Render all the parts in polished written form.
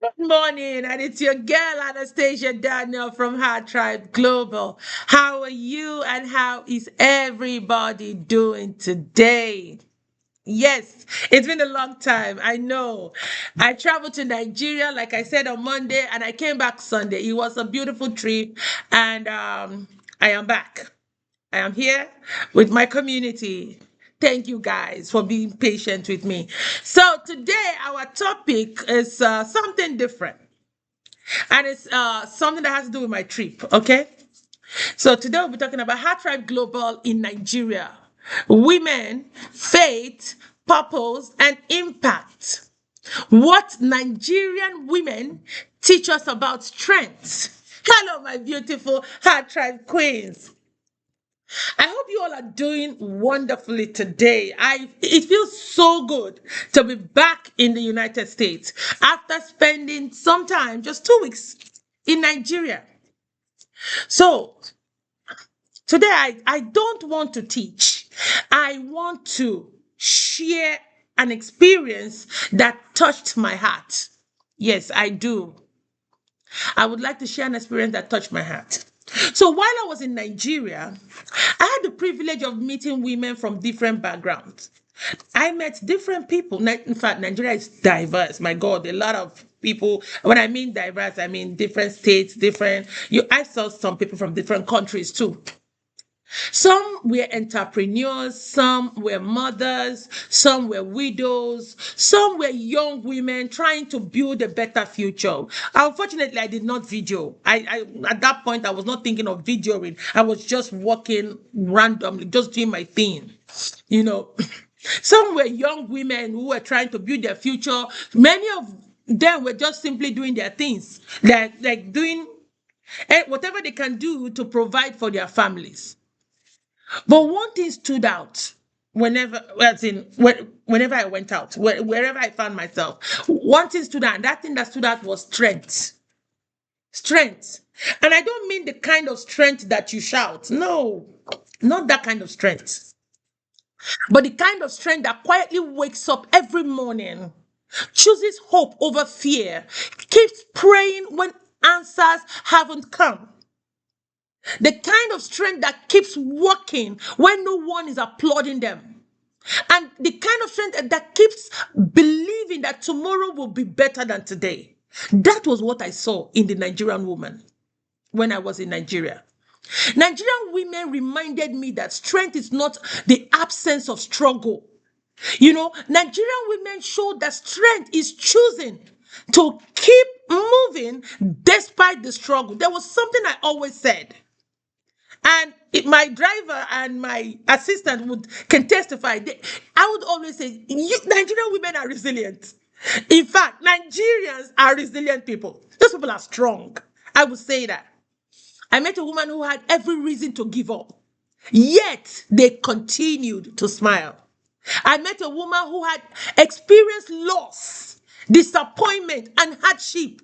Good morning, and it's your girl Anastasia Daniel from HerTribe Global. How are you, and how is everybody doing today? Yes, it's been a long time. I know. I traveled to Nigeria, like I said, on Monday, and I came back Sunday. It was a beautiful trip, and I am back. I am here with my community. Thank you guys for being patient with me. So today our topic is something different, and it's something that has to do with my trip. Okay, so today we'll be talking about HerTribe Global in Nigeria: women, faith, purpose, and impact. What Nigerian women teach us about strength. Hello, my beautiful HerTribe Queens. I hope you all are doing wonderfully today. It feels so good to be back in the United States after spending some time, just 2 weeks, in Nigeria. So today I don't want to teach. I want to share an experience that touched my heart. Yes, I do. I would like to share an experience that touched my heart. So while I was in Nigeria, I had the privilege of meeting women from different backgrounds. I met different people. In fact, Nigeria is diverse. My God, a lot of people. When I mean diverse, I mean different states, different. I saw some people from different countries too. Some were entrepreneurs, some were mothers, some were widows, some were young women trying to build a better future. Unfortunately, I did not video. At that point I was not thinking of videoing. I was just walking randomly, just doing my thing. You know, some were young women who were trying to build their future. Many of them were just simply doing their things, like doing whatever they can do to provide for their families. But one thing stood out whenever I went out, wherever I found myself. One thing stood out, and that thing that stood out was strength. Strength. And I don't mean the kind of strength that you shout. No, not that kind of strength. But the kind of strength that quietly wakes up every morning, chooses hope over fear, keeps praying when answers haven't come. The kind of strength that keeps working when no one is applauding them. And the kind of strength that keeps believing that tomorrow will be better than today. That was what I saw in the Nigerian woman when I was in Nigeria. Nigerian women reminded me that strength is not the absence of struggle. Nigerian women showed that strength is choosing to keep moving despite the struggle. There was something I always said. And my driver and my assistant can testify. I would always say, Nigerian women are resilient. In fact, Nigerians are resilient people. Those people are strong. I would say that. I met a woman who had every reason to give up, yet they continued to smile. I met a woman who had experienced loss, disappointment, and hardship,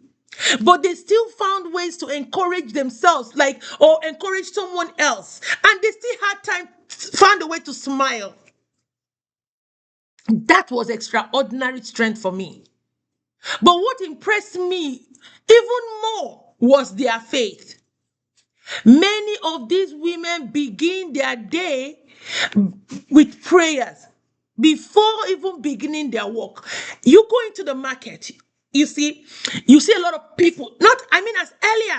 but they still found ways to encourage themselves, or encourage someone else, and they still had time, found a way to smile. That was extraordinary strength for me. But what impressed me even more was their faith. Many of these women begin their day with prayers before even beginning their work. You go into the market, you see, a lot of people, not, I mean, as early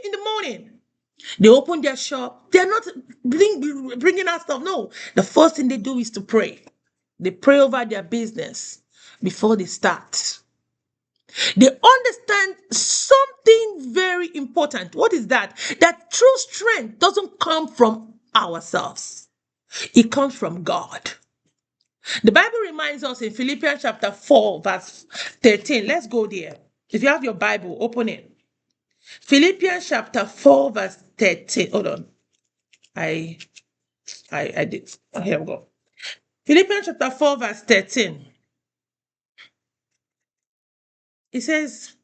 in the morning. They open their shop. They're not bringing out stuff. No, the first thing they do is to pray. They pray over their business before they start. They understand something very important. What is that? That true strength doesn't come from ourselves, it comes from God. The Bible reminds us in Philippians chapter 4, verse 13. Let's go there. If you have your Bible, open it. Philippians chapter 4, verse 13. Hold on. I did. Here we go. Philippians chapter 4, verse 13. It says,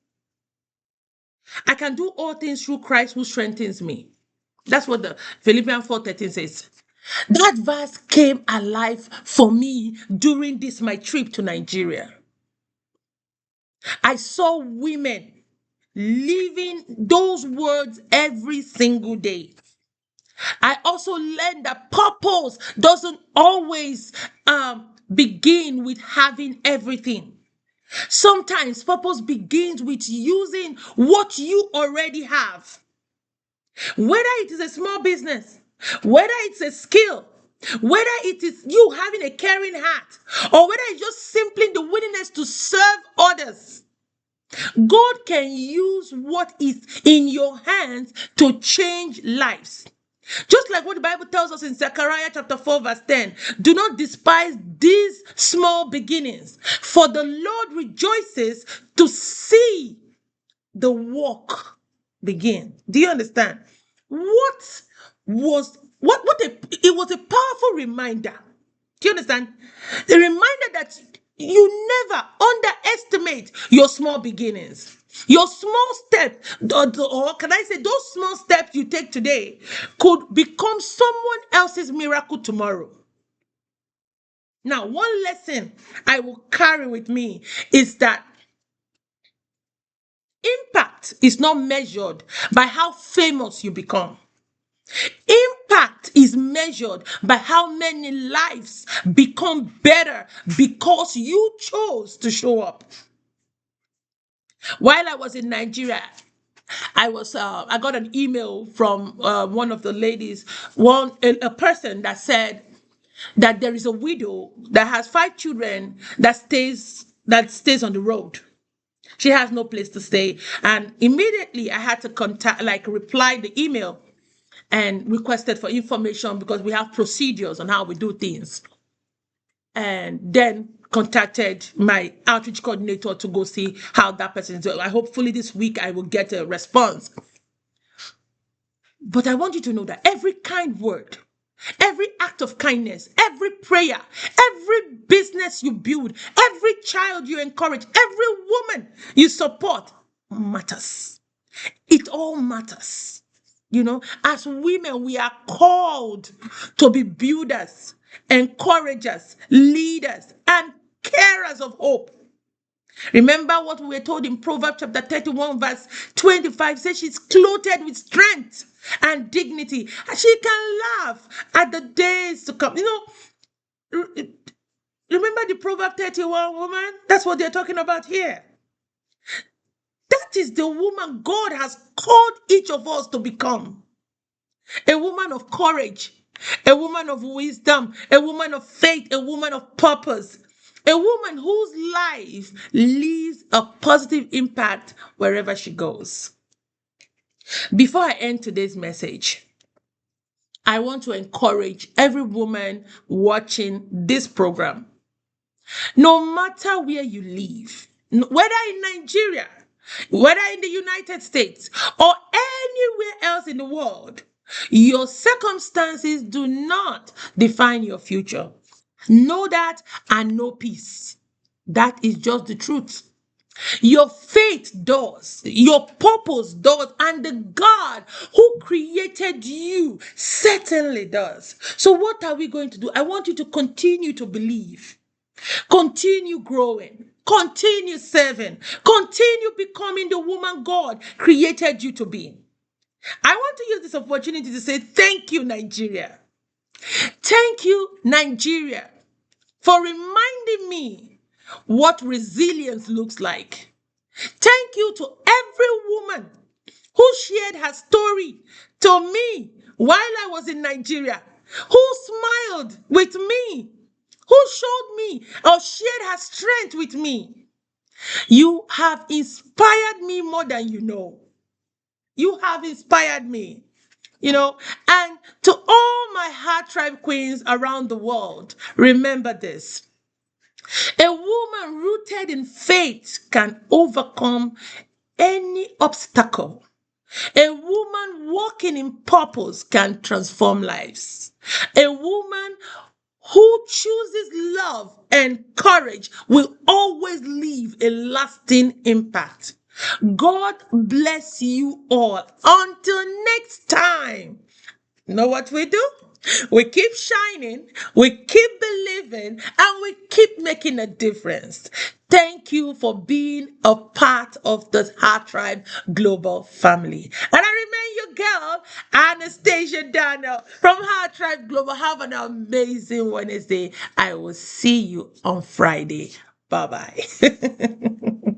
I can do all things through Christ who strengthens me. That's what the Philippians 4:13 says. That verse came alive for me during this my trip to Nigeria. I saw women living those words every single day. I also learned that purpose doesn't always begin with having everything. Sometimes purpose begins with using what you already have. Whether it is a small business, whether it's a skill, whether it is you having a caring heart, or whether it's just simply the willingness to serve others, God can use what is in your hands to change lives. Just like what the Bible tells us in Zechariah chapter 4, verse 10. Do not despise these small beginnings, for the Lord rejoices to see the work begin. Do you understand? What what it was a powerful reminder. Do you understand? A reminder that you never underestimate your small beginnings. Your small step, or can I say, those small steps you take today could become someone else's miracle tomorrow. Now, one lesson I will carry with me is that impact is not measured by how famous you become. Impact is measured by how many lives become better because you chose to show up. While I was in Nigeria, I got an email from one of the ladies, a person that said that there is a widow that has 5 children that stays on the road. She has no place to stay, and immediately I had to reply the email and requested for information because we have procedures on how we do things. And then contacted my outreach coordinator to go see how that person is doing. Hopefully this week I will get a response. But I want you to know that every kind word, every act of kindness, every prayer, every business you build, every child you encourage, every woman you support matters. It all matters. As women, we are called to be builders, encouragers, leaders, and carers of hope. Remember what we were told in Proverbs chapter 31, verse 25 says she's clothed with strength and dignity. And she can laugh at the days to come. Remember the Proverb 31 woman? That's what they're talking about here. That is the woman God has called each of us to become. A woman of courage, a woman of wisdom, a woman of faith, a woman of purpose, a woman whose life leaves a positive impact wherever she goes. Before I end today's message, I want to encourage every woman watching this program, no matter where you live, whether in Nigeria, whether in the United States, or anywhere else in the world, your circumstances do not define your future. Know that and know peace. That is just the truth. Your faith does, your purpose does, and the God who created you certainly does. So, what are we going to do? I want you to continue to believe, continue growing, continue serving, continue becoming the woman God created you to be. I want to use this opportunity to say thank you, Nigeria. Thank you, Nigeria, for reminding me what resilience looks like. Thank you to every woman who shared her story to me while I was in Nigeria, who smiled with me, who showed me or shared her strength with me. You have inspired me more than you know. You have inspired me. And to all my HerTribe Queens around the world, remember this. A woman rooted in faith can overcome any obstacle. A woman walking in purpose can transform lives. A woman who chooses love and courage will always leave a lasting impact. God bless you all. Until next time. Know what we do? We keep shining, we keep believing, and we keep making a difference. Thank Thank you for being a part of the Heart Tribe Global family. And I remain your girl, Anastasia Daniel from Heart Tribe Global. Have an amazing Wednesday. I will see you on Friday. Bye bye.